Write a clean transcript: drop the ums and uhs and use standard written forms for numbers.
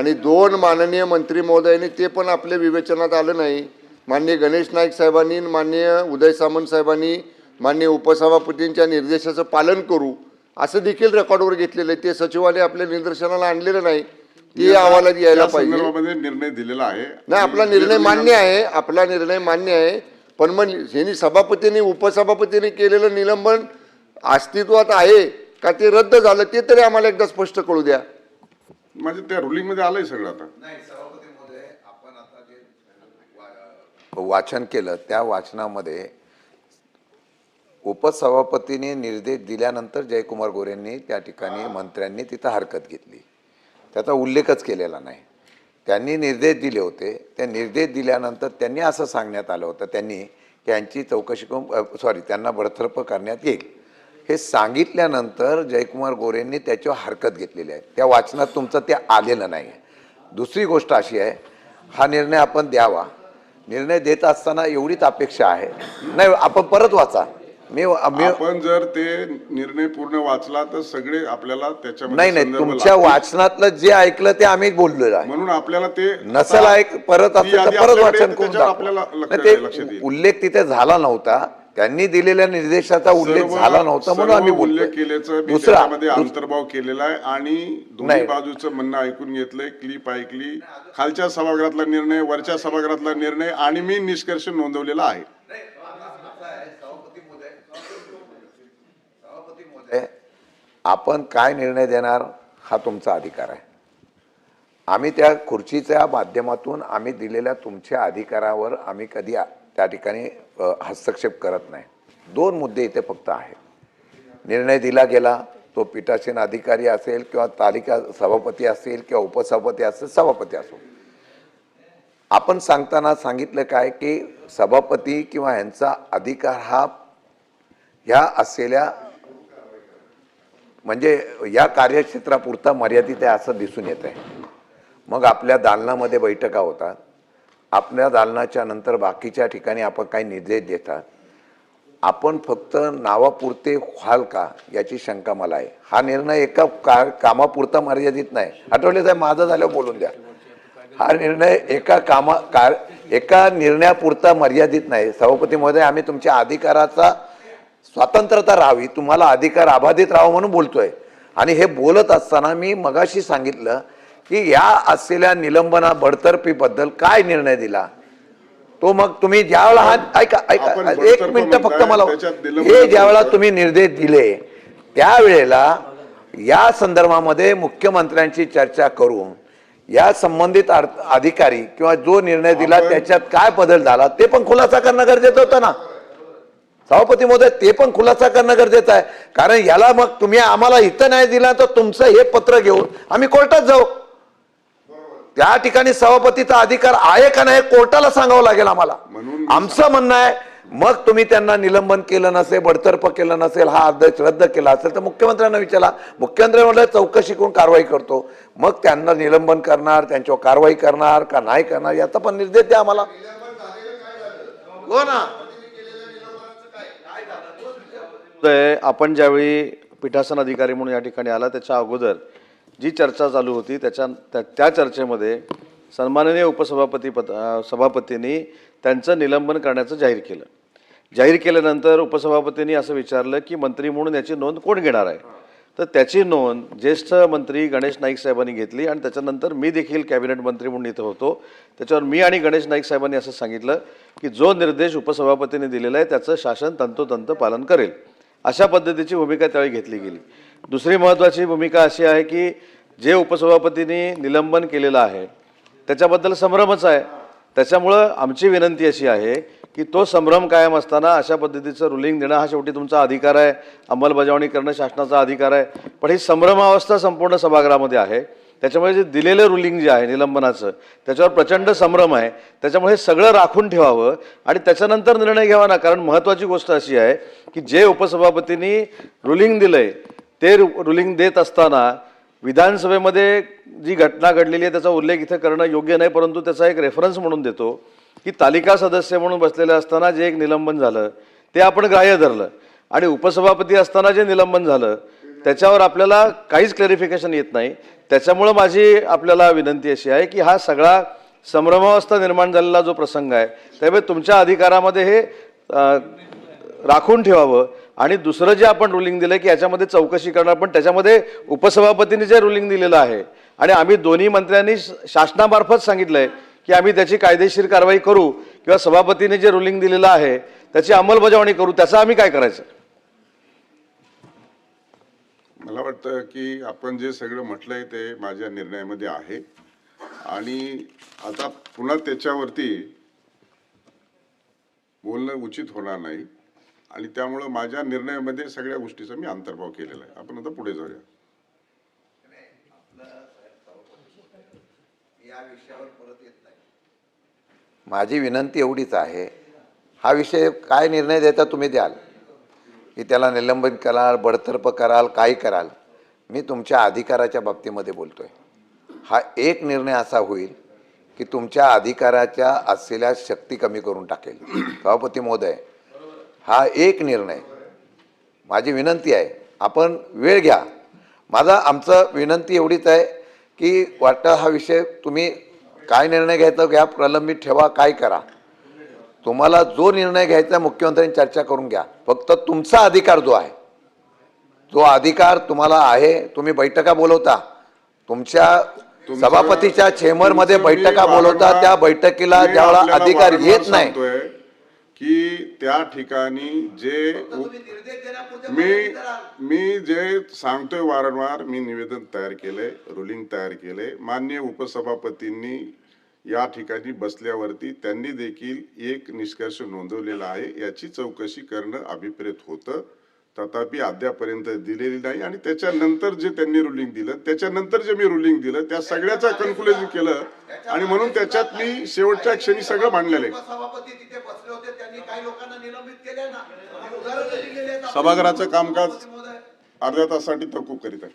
आणि 2 माननीय मंत्री महोदयांनी ते पण आपल्या विवेचनात आलं नाही। माननीय गणेश नाईक साहेबांनी, माननीय उदय सामंत साहेबांनी, माननीय उपसभापतींच्या निर्देशाचं पालन करू असं देखील रेकॉर्डवर घेतलेलं आहे। ते सचिवालय आपल्या निदर्शनाला आणलेलं नाही, ते अहवालात यायला पाहिजे। निर्णय दिलेला आहे नाही, आपला निर्णय मान्य आहे, आपला निर्णय मान्य आहे, पण मग ह्यांनी सभापतींनी उपसभापतींनी केलेलं निलंबन अस्तित्वात आहे का ते रद्द झालं ते तरी आम्हाला एकदा स्पष्ट कळू द्या। म्हणजे त्या रुलिंग मध्ये आलंय सगळं आता। नाही सभापती महोदय, आपण आता जे वाचन केलं त्या वाचनामध्ये उपसभापतींनी निर्देश दिल्यानंतर जयकुमार गोरेंनी त्या ठिकाणी मंत्र्यांनी तिथं हरकत घेतली, त्याचा उल्लेखच केलेला नाही। त्यांनी निर्देश दिले होते, त्या निर्देश दिल्यानंतर त्यांनी असं सांगण्यात आलं होतं त्यांनी त्यांची चौकशी करून त्यांना बडतर्फ करण्यात येईल हे सांगितल्यानंतर जयकुमार गोरेंनी त्याच्यावर हरकत घेतलेली आहे। त्या वाचनात तुमचं ते आलेलं नाही। दुसरी गोष्ट अशी आहे, हा निर्णय आपण द्यावा, निर्णय देत असताना एवढीच अपेक्षा आहे। नाही, आपण परत वाचा। आपण जर ते निर्णय पूर्ण वाचला तर सगळे आपल्याला त्याच्यामध्ये नाही, तुमच्या वाचनातलं जे ऐकलं ते आम्ही बोललेलो आहे, म्हणून आपल्याला ते नसेल परत असेल तर परत वाचन करून दाखवा। ते उल्लेख तिथे झाला नव्हता, त्यांनी दिलेल्या निर्देशाचा उल्लेख झाला नव्हता म्हणून आम्ही उल्लेख केल्याचं त्याच्यामध्ये अंतर्भाव केलेला आहे आणि दोन्ही बाजूचं म्हणणं ऐकून घेतलंय, क्लिप ऐकली, खालच्या सभागृहातला निर्णय, वरच्या सभागृहातला निर्णय आणि मी निष्कर्ष नोंदवलेला आहे। आपण काय निर्णय देणार हा तुमचा अधिकार आहे। आम्ही त्या खुर्चीच्या माध्यमातून आम्ही दिलेल्या तुमच्या अधिकारावर आम्ही कधी त्या ठिकाणी हस्तक्षेप करत नाही। 2 मुद्दे इथे फक्त आहेत। निर्णय दिला गेला, तो पीठासीन अधिकारी असेल किंवा तालिका सभापती असेल किंवा उपसभापती असेल, सभापती असो, आपण सांगताना सांगितलं काय की सभापती किंवा यांचा अधिकार हा ह्या असलेल्या म्हणजे या कार्यक्षेत्रापुरता मर्यादित आहे असं दिसून येत आहे। मग आपल्या दालनामध्ये बैठका होतात, आपल्या दालनाच्या नंतर बाकीच्या ठिकाणी आपण काही निर्देश देतात, आपण फक्त नावापुरते व्हाल का याची शंका मला आहे। हा निर्णय एका कामापुरता मर्यादित नाही। आठवले साहेब, माझं झालं बोलून द्या। हा निर्णय एका निर्णयापुरता मर्यादित नाही। सभापती महोदय, आम्ही तुमच्या अधिकाराचा स्वतंत्रता राहावी, तुम्हाला अधिकार अबाधित राहावं म्हणून बोलतोय। आणि हे बोलत असताना मी मगाशी सांगितलं की या असलेल्या निलंबना बडतर्फीबद्दल काय निर्णय दिला तो मग तुम्ही ज्यावेळेला हा ऐका 1 मिनिट फक्त मला, हे ज्यावेळेला तुम्ही निर्देश दिले त्यावेळेला या संदर्भामध्ये मुख्यमंत्र्यांची चर्चा करून या संबंधित अधिकारी किंवा जो निर्णय दिला त्याच्यात काय बदल झाला ते पण खुलासा करणं गरजेचं होतं ना सभापती महोदय। ते पण खुलासा करणं गरजेचं आहे, कारण याला मग तुम्ही आम्हाला इथं नाही दिला तर तुमचं हे पत्र घेऊन आम्ही कोर्टात जाऊ। त्या ठिकाणी सभापतीचा अधिकार आहे का नाही कोर्टाला सांगावं लागेल आम्हाला। आमचं म्हणणं आहे, मग तुम्ही त्यांना निलंबन केलं नसेल, बडतर्फ केलं नसेल, हा आदेश रद्द केला असेल तर मुख्यमंत्र्यांना विचारा। मुख्यमंत्री म्हणलं चौकशी करून कारवाई करतो, मग त्यांना निलंबन करणार, त्यांच्यावर कारवाई करणार का नाही करणार याचा पण निर्देश द्या आम्हाला। हो ना, आपण ज्यावेळी पीठासन अधिकारी म्हणून या ठिकाणी आला त्याच्या अगोदर जी चर्चा चालू होती त्या चर्चेमध्ये सन्माननीय सभापतींनी त्यांचं निलंबन करण्याचं जाहीर केलं। जाहीर केल्यानंतर उपसभापतींनी असं विचारलं की मंत्री म्हणून याची नोंद कोण घेणार आहे, तर त्याची नोंद ज्येष्ठ मंत्री गणेश नाईक साहेबांनी घेतली आणि त्याच्यानंतर मी देखील कॅबिनेट मंत्री म्हणून इथं होतो। त्याच्यावर मी आणि गणेश नाईक साहेबांनी असं सांगितलं की जो निर्देश उपसभापतींनी दिलेला आहे त्याचं शासन तंतोतंत पालन करेल, अशा पद्धतीची भूमिका त्यावेळी घेतली गेली। दुसरी महत्त्वाची भूमिका अशी आहे की जे उपसभापतींनी निलंबन केलेलं आहे त्याच्याबद्दल संभ्रमच आहे, त्याच्यामुळं आमची विनंती अशी आहे की तो संभ्रम कायम असताना अशा पद्धतीचं रुलिंग देणं हा शेवटी तुमचा अधिकार आहे, अंमलबजावणी करणं शासनाचा अधिकार आहे, पण ही संभ्रमावस्था संपूर्ण सभागृहामध्ये आहे। त्याच्यामुळे जे दिलेलं रुलिंग जे आहे निलंबनाचं त्याच्यावर प्रचंड संभ्रम आहे, त्याच्यामुळे हे सगळं राखून ठेवावं आणि त्याच्यानंतर निर्णय घ्यावा ना। कारण महत्त्वाची गोष्ट अशी आहे की जे उपसभापतींनी रुलिंग दिलंय ते रुलिंग देत असताना विधानसभेमध्ये जी घटना घडलेली आहे त्याचा उल्लेख इथे करणं योग्य नाही, परंतु त्याचा एक रेफरन्स म्हणून देतो की तालिका सदस्य म्हणून बसलेले असताना जे एक निलंबन झालं ते आपण ग्राह्य धरलं आणि उपसभापती असताना जे निलंबन झालं त्याच्यावर आपल्याला काहीच क्लॅरिफिकेशन येत नाही. त्याच्यामुळं माझी आपल्याला विनंती अशी आहे की हा सगळा संभ्रमावस्था निर्माण झालेला जो प्रसंग आहे त्यामुळे तुमच्या अधिकारामध्ये हे राखून ठेवावं. आणि दुसरं जे आपण रुलिंग दिलं की याच्यामध्ये चौकशी करणार, पण त्याच्यामध्ये उपसभापतींनी जे रुलिंग दिलेलं आहे आणि आम्ही दोन्ही मंत्र्यांनी शासनामार्फत सांगितलंय की आम्ही त्याची कायदेशीर कारवाई करू किंवा सभापतीने जे रुलिंग दिलेलं आहे त्याची अंमलबजावणी करू, त्याचं आम्ही काय करायचं? मला वाटतं की आपण जे सगळं म्हटलंय ते माझ्या निर्णयामध्ये आहे आणि आता पुन्हा त्याच्यावरती बोलणं उचित होणार नाही आणि त्यामुळं माझ्या निर्णयामध्ये सगळ्या गोष्टीचा मी अंतर्भाव केलेला आहे. आपण आता पुढे जाऊया. माझी विनंती एवढीच आहे, हा विषय काय निर्णय देता तुम्ही द्याल की त्याला निलंबन कराल, बडतर्फ कराल, काही कराल, मी तुमच्या अधिकाराच्या बाबतीमध्ये बोलतोय. हा एक निर्णय असा होईल की तुमच्या अधिकाराच्या असलेल्या शक्ती कमी करून टाकेल. सभापती महोदय, हा एक निर्णय, माझी विनंती आहे, आपण वेळ घ्या. आमचं विनंती एवढीच आहे की वाटतं हा विषय तुम्ही काय निर्णय घ्यायचा घ्या, प्रलंबित ठेवा, काय करा. तुम्हाला जो निर्णय घ्यायचा मुख्यमंत्र्यांनी चर्चा करून घ्या. फक्त तुमचा अधिकार जो आहे, जो अधिकार तुम्हाला आहे, तुम्ही बैठका बोलवता, तुमच्या सभापतीच्या चेंबरमध्ये बैठका बोलवता, त्या बैठकीला ज्यावेळेला अधिकार येत नाही की त्या ठिकाणी जे मी जे सांगतोय वारंवार, मी निवेदन तयार केलंय, रुलिंग तयार केलंय. माननीय उपसभापतींनी या ठिकाणी बसल्यावरती त्यांनी देखील एक निष्कर्ष नोंदवलेला आहे. याची चौकशी करणं अभिप्रेत होतं, तथापि अद्यापर्यंत दिलेली नाही. आणि त्याच्यानंतर जे त्यांनी रुलिंग दिलं, त्याच्यानंतर जे मी रुलिंग दिलं, त्या सगळ्याचा कन्क्लुजन केलं आणि म्हणून त्याच्यात मी शेवटच्या क्षणी सगळं मांडलेलं आहे. सभागृहाचं कामकाज अर्ध्या तासासाठी तहकूब करीत आहे.